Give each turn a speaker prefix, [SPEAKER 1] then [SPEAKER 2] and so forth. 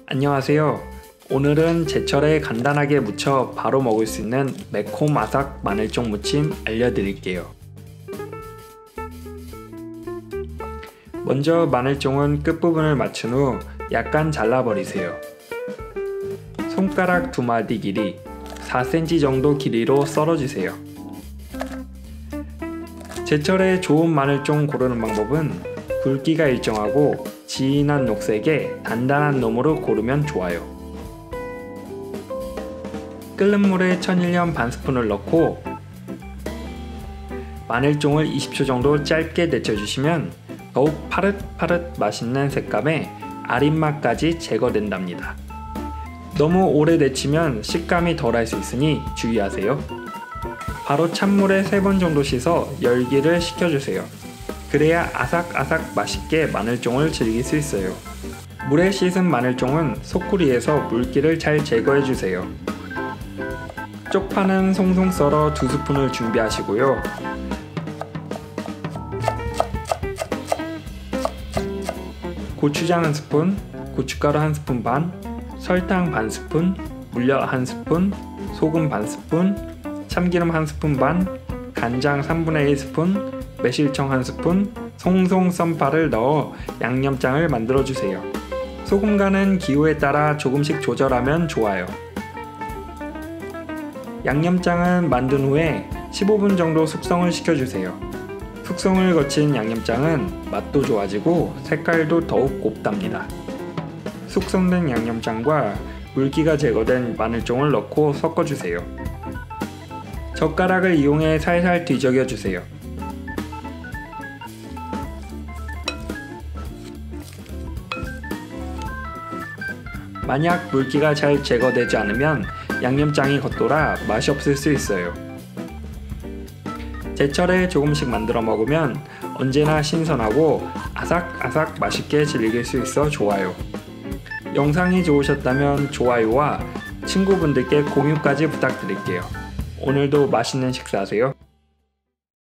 [SPEAKER 1] 안녕하세요. 오늘은 제철에 간단하게 무쳐 바로 먹을 수 있는 매콤 아삭 마늘종 무침 알려드릴게요. 먼저 마늘종은 끝부분을 맞춘 후 약간 잘라버리세요. 손가락 2마디 길이 4cm 정도 길이로 썰어주세요. 제철에 좋은 마늘종 고르는 방법은 굵기가 일정하고 진한 녹색에 단단한 놈으로 고르면 좋아요. 끓는 물에 천일염 반스푼을 넣고 마늘종을 20초 정도 짧게 데쳐주시면 더욱 파릇파릇 맛있는 색감에 아린맛까지 제거된답니다. 너무 오래 데치면 식감이 덜할 수 있으니 주의하세요. 바로 찬물에 3번 정도 씻어 열기를 식혀주세요. 그래야 아삭아삭 맛있게 마늘종을 즐길 수 있어요. 물에 씻은 마늘종은 소쿠리에서 물기를 잘 제거해주세요. 쪽파는 송송 썰어 2스푼을 준비하시고요. 고추장 1스푼, 고춧가루 1스푼 반, 설탕 반스푼, 물엿 1스푼, 소금 반스푼, 참기름 1스푼 반, 간장 3분의 1스푼, 매실청 1스푼, 송송 썬 파를 넣어 양념장을 만들어주세요. 소금 간은 기호에 따라 조금씩 조절하면 좋아요. 양념장은 만든 후에 15분 정도 숙성을 시켜주세요. 숙성을 거친 양념장은 맛도 좋아지고 색깔도 더욱 곱답니다. 숙성된 양념장과 물기가 제거된 마늘종을 넣고 섞어주세요. 젓가락을 이용해 살살 뒤적여주세요. 만약 물기가 잘 제거되지 않으면 양념장이 겉돌아 맛이 없을 수 있어요. 제철에 조금씩 만들어 먹으면 언제나 신선하고 아삭아삭 맛있게 즐길 수 있어 좋아요. 영상이 좋으셨다면 좋아요와 친구분들께 공유까지 부탁드릴게요. 오늘도 맛있는 식사하세요.